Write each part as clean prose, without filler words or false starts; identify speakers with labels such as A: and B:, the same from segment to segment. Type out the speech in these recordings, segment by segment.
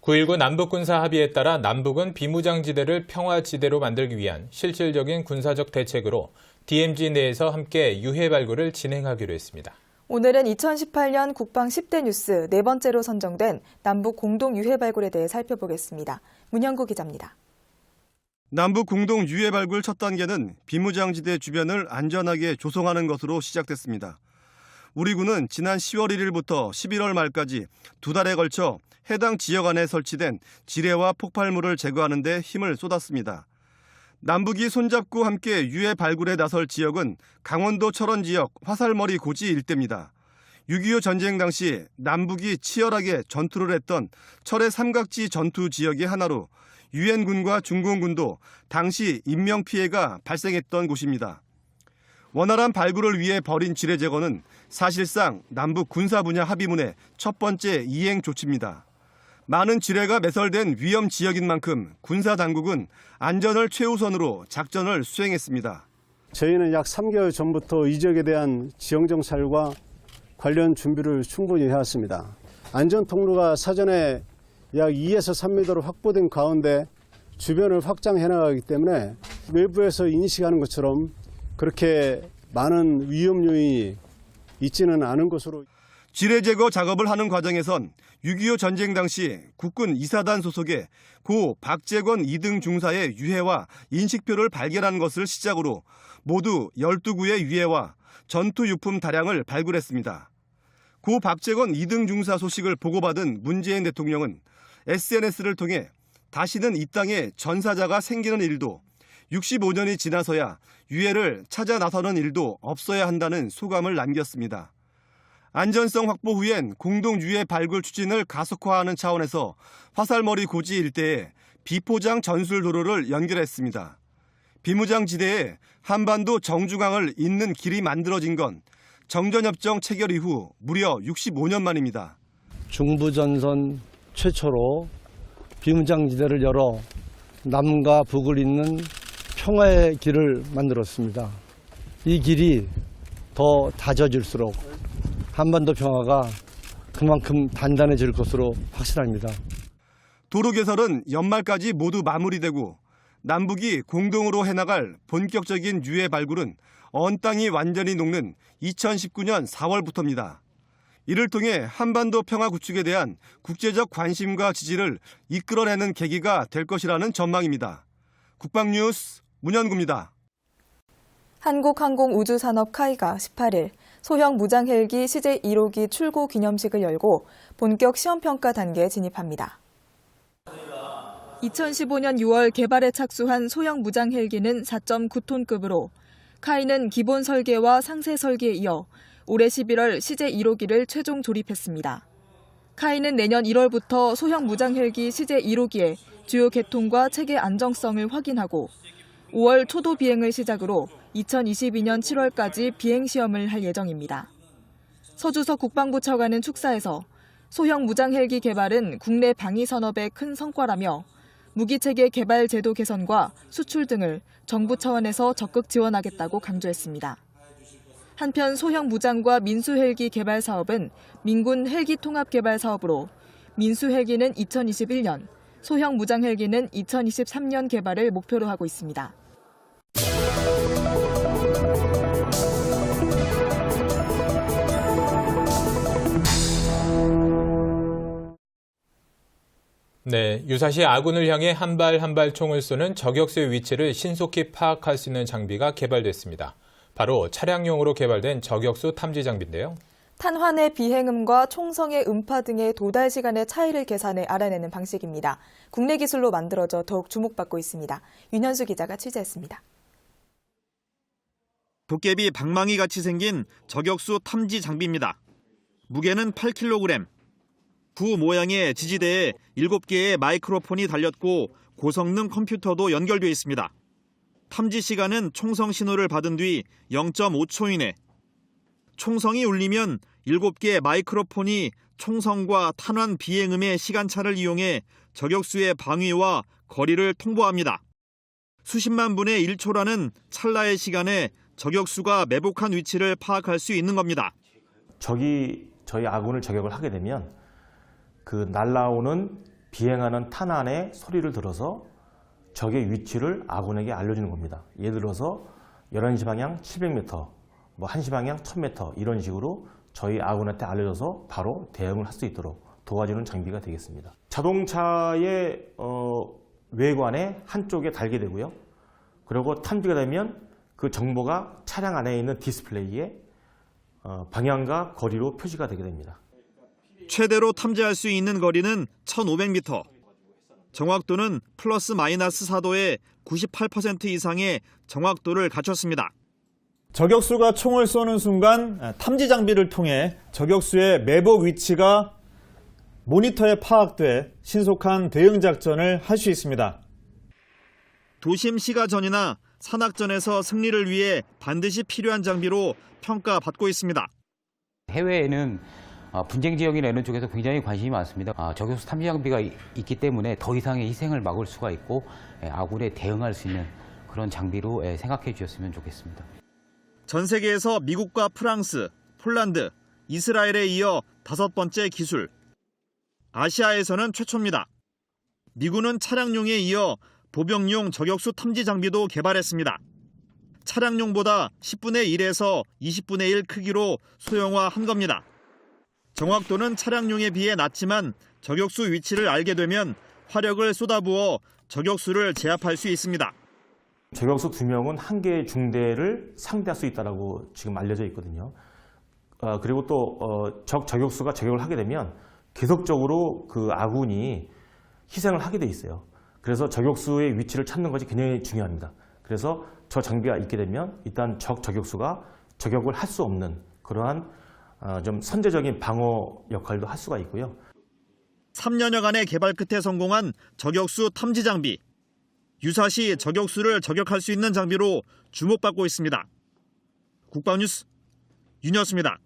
A: 9.19 남북군사 합의에 따라 남북은 비무장지대를 평화지대로 만들기 위한 실질적인 군사적 대책으로 DMZ 내에서 함께 유해 발굴을 진행하기로 했습니다.
B: 오늘은 2018년 국방 10대 뉴스 네 번째로 선정된 남북 공동 유해 발굴에 대해 살펴보겠습니다. 문현구 기자입니다.
C: 남북 공동 유해 발굴 첫 단계는 비무장지대 주변을 안전하게 조성하는 것으로 시작됐습니다. 우리 군은 지난 10월 1일부터 11월 말까지 두 달에 걸쳐 해당 지역 안에 설치된 지뢰와 폭발물을 제거하는 데 힘을 쏟았습니다. 남북이 손잡고 함께 유해 발굴에 나설 지역은 강원도 철원 지역 화살머리 고지 일대입니다. 6.25 전쟁 당시 남북이 치열하게 전투를 했던 철의 삼각지 전투 지역의 하나로 유엔군과 중공군도 당시 인명피해가 발생했던 곳입니다. 원활한 발굴을 위해 벌인 지뢰 제거는 사실상 남북 군사 분야 합의문의 첫 번째 이행 조치입니다. 많은 지뢰가 매설된 위험 지역인 만큼 군사 당국은 안전을 최우선으로 작전을 수행했습니다.
D: 저희는 약 3개월 전부터 이 지역에 대한 지형 정찰과 관련 준비를 충분히 해왔습니다. 안전 통로가 사전에 약 2에서 3m로 확보된 가운데 주변을 확장해 나가기 때문에 외부에서 인식하는 것처럼 그렇게 많은 위험 요인이 있지는 않은 것으로.
C: 지뢰 제거 작업을 하는 과정에선 6.25 전쟁 당시 국군 이사단 소속의 고 박재권 2등 중사의 유해와 인식표를 발견한 것을 시작으로 모두 12구의 유해와 전투유품 다량을 발굴했습니다. 고 박재권 2등 중사 소식을 보고받은 문재인 대통령은 SNS를 통해 다시는 이 땅에 전사자가 생기는 일도 65년이 지나서야 유해를 찾아 나서는 일도 없어야 한다는 소감을 남겼습니다. 안전성 확보 후엔 공동 유해 발굴 추진을 가속화하는 차원에서 화살머리 고지 일대에 비포장 전술 도로를 연결했습니다. 비무장지대에 한반도 정중앙을 잇는 길이 만들어진 건 정전협정 체결 이후 무려 65년 만입니다.
E: 중부전선 최초로 비무장지대를 열어 남과 북을 잇는 평화의 길을 만들었습니다. 이 길이 더 다져질수록 한반도 평화가 그만큼 단단해질 것으로 확실합니다.
C: 도로 개설은 연말까지 모두 마무리되고 남북이 공동으로 해나갈 본격적인 유해 발굴은 언 땅이 완전히 녹는 2019년 4월부터입니다. 이를 통해 한반도 평화 구축에 대한 국제적 관심과 지지를 이끌어내는 계기가 될 것이라는 전망입니다. 국방뉴스 문현구입니다.
B: 한국항공우주산업 카이가 18일 소형 무장 헬기 CJ1호기 출고 기념식을 열고 본격 시험평가 단계에 진입합니다. 2015년 6월 개발에 착수한 소형 무장 헬기는 4.9톤급으로 카이는 기본 설계와 상세 설계에 이어 올해 11월 CJ1호기를 최종 조립했습니다. 카이는 내년 1월부터 소형 무장 헬기 CJ1호기의 주요 개통과 체계 안정성을 확인하고 5월 초도 비행을 시작으로 2022년 7월까지 비행 시험을 할 예정입니다. 서주석 국방부 차관은 축사에서 소형 무장 헬기 개발은 국내 방위 산업의 큰 성과라며 무기체계 개발 제도 개선과 수출 등을 정부 차원에서 적극 지원하겠다고 강조했습니다. 한편 소형 무장과 민수 헬기 개발 사업은 민군 헬기 통합 개발 사업으로 민수 헬기는 2021년, 소형 무장 헬기는 2023년 개발을 목표로 하고 있습니다.
A: 네, 유사시 아군을 향해 한 발 한 발 총을 쏘는 저격수의 위치를 신속히 파악할 수 있는 장비가 개발됐습니다. 바로 차량용으로 개발된 저격수 탐지 장비인데요.
B: 탄환의 비행음과 총성의 음파 등의 도달 시간의 차이를 계산해 알아내는 방식입니다. 국내 기술로 만들어져 더욱 주목받고 있습니다. 윤현수 기자가 취재했습니다.
F: 도깨비 방망이 같이 생긴 저격수 탐지 장비입니다. 무게는 8kg. 구 모양의 지지대에 7개의 마이크로폰이 달렸고 고성능 컴퓨터도 연결돼 있습니다. 탐지 시간은 총성 신호를 받은 뒤 0.5초 이내. 총성이 울리면 7개의 마이크로폰이 총성과 탄환 비행음의 시간차를 이용해 저격수의 방위와 거리를 통보합니다. 수십만 분의 1초라는 찰나의 시간에 저격수가 매복한 위치를 파악할 수 있는 겁니다.
G: 적이 저희 아군을 저격을 하게 되면 그 날아오는 비행하는 탄환의 소리를 들어서 적의 위치를 아군에게 알려주는 겁니다. 예를 들어서 11시 방향 700m, 뭐 1시 방향 1000m 이런 식으로 저희 아군한테 알려줘서 바로 대응을 할 수 있도록 도와주는 장비가 되겠습니다. 자동차의 외관의 한쪽에 달게 되고요. 그리고 탐지가 되면 그 정보가 차량 안에 있는 디스플레이에 방향과 거리로 표시가 되게 됩니다.
F: 최대로 탐지할 수 있는 거리는 1,500m. 정확도는 플러스 마이너스 4도의 98% 이상의 정확도를 갖췄습니다.
H: 저격수가 총을 쏘는 순간 탐지 장비를 통해 저격수의 매복 위치가 모니터에 파악돼 신속한 대응 작전을 할 수 있습니다.
F: 도심 시가전이나 산악전에서 승리를 위해 반드시 필요한 장비로 평가받고 있습니다.
I: 해외에는 분쟁 지역이나 이런 쪽에서 굉장히 관심이 많습니다. 저격수 탐지 장비가 있기 때문에 더 이상의 희생을 막을 수가 있고 아군에 대응할 수 있는 그런 장비로 생각해 주셨으면 좋겠습니다.
F: 전 세계에서 미국과 프랑스, 폴란드, 이스라엘에 이어 5번째 기술. 아시아에서는 최초입니다. 미군은 차량용에 이어 보병용 저격수 탐지 장비도 개발했습니다. 차량용보다 10분의 1에서 20분의 1 크기로 소형화한 겁니다. 정확도는 차량용에 비해 낮지만 저격수 위치를 알게 되면 화력을 쏟아부어 저격수를 제압할 수 있습니다.
G: 저격수 2명은 한 개의 중대를 상대할 수 있다고 지금 알려져 있거든요. 그리고 또 적 저격수가 저격을 하게 되면 계속적으로 그 아군이 희생을 하게 돼 있어요. 그래서 저격수의 위치를 찾는 것이 굉장히 중요합니다. 그래서 저 장비가 있게 되면 일단 적 저격수가 저격을 할 수 없는 그러한 좀 선제적인 방어 역할도 할 수가 있고요.
F: 3년여간의 개발 끝에 성공한 저격수 탐지 장비. 유사시 저격수를 저격할 수 있는 장비로 주목받고 있습니다. 국방뉴스 윤여수입니다.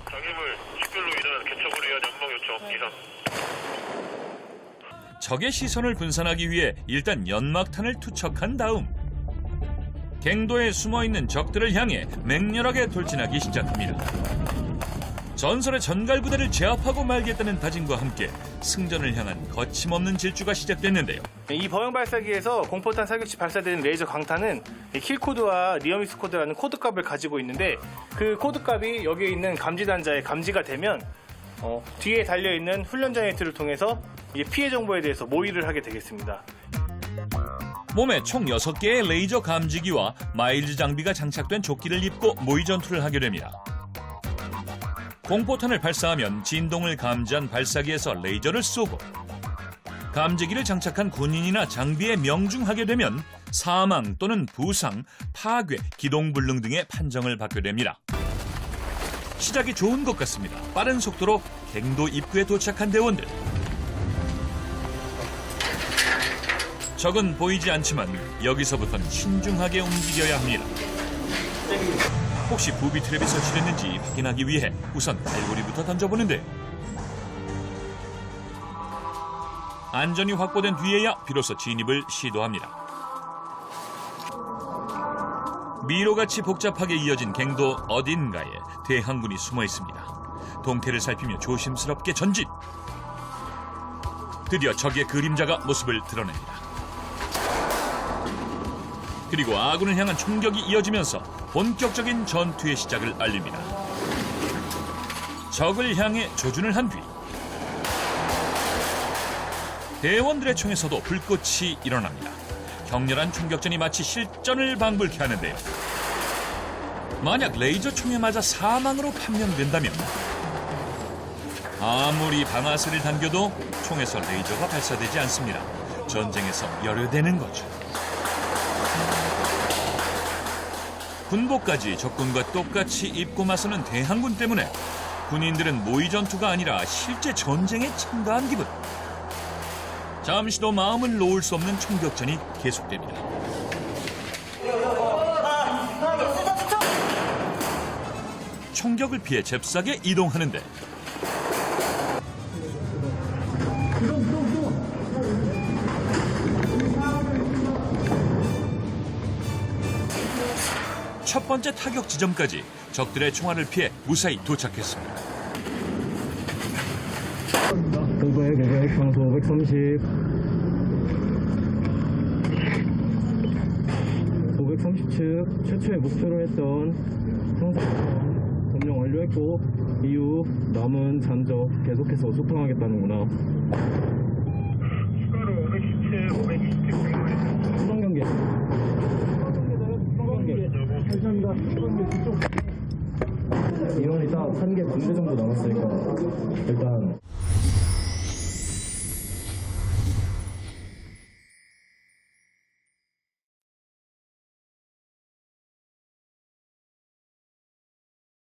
J: 장애물 식별로 인한 개척으로 위한 연막 요청 이상.
K: 적의 시선을 분산하기 위해 일단 연막탄을 투척한 다음 갱도에 숨어있는 적들을 향해 맹렬하게 돌진하기 시작합니다. 전설의 전갈부대를 제압하고 말겠다는 다짐과 함께 승전을 향한 거침없는 질주가 시작됐는데요.
L: 이 범용 발사기에서 공포탄 사격시 발사되는 레이저 강탄은 킬코드와 니어미스 코드라는 코드값을 가지고 있는데 그 코드값이 여기에 있는 감지 단자에 감지가 되면 뒤에 달려있는 훈련장 네트를 통해서 피해 정보에 대해서 모의를 하게 되겠습니다.
K: 몸에 총 6개의 레이저 감지기와 마일즈 장비가 장착된 조끼를 입고 모의 전투를 하게 됩니다. 공포탄을 발사하면 진동을 감지한 발사기에서 레이저를 쏘고 감지기를 장착한 군인이나 장비에 명중하게 되면 사망 또는 부상, 파괴, 기동불능 등의 판정을 받게 됩니다. 시작이 좋은 것 같습니다. 빠른 속도로 갱도 입구에 도착한 대원들. 적은 보이지 않지만 여기서부터는 신중하게 움직여야 합니다. 혹시 부비 트랩이 설치됐는지 확인하기 위해 우선 갈고리부터 던져보는데 안전이 확보된 뒤에야 비로소 진입을 시도합니다. 미로같이 복잡하게 이어진 갱도 어딘가에 대항군이 숨어 있습니다. 동태를 살피며 조심스럽게 전진. 드디어 적의 그림자가 모습을 드러냅니다. 그리고 아군을 향한 총격이 이어지면서 본격적인 전투의 시작을 알립니다. 적을 향해 조준을 한 뒤 대원들의 총에서도 불꽃이 일어납니다. 격렬한 총격전이 마치 실전을 방불케 하는데요. 만약 레이저 총에 맞아 사망으로 판명된다면 아무리 방아쇠를 당겨도 총에서 레이저가 발사되지 않습니다. 전쟁에서 열외되는 거죠. 군복까지 적군과 똑같이 입고 맞서는 대항군 때문에 군인들은 모의 전투가 아니라 실제 전쟁에 참가한 기분. 잠시도 마음을 놓을 수 없는 총격전이 계속됩니다. 총격을 피해 잽싸게 이동하는데 첫 번째 타격 지점까지 적들의 총알을 피해 무사히 도착했습니다.
M: 상수 530. 530측 최초의 목표로 했던 상승 점령 완료했고 이후 남은 잔적 계속해서 소탕하겠다는구나.
J: 추가로 517, 520쪽
M: 수방 경계. 감사합니다. 이건 일단 1개 2개 정도 남았으니까 일단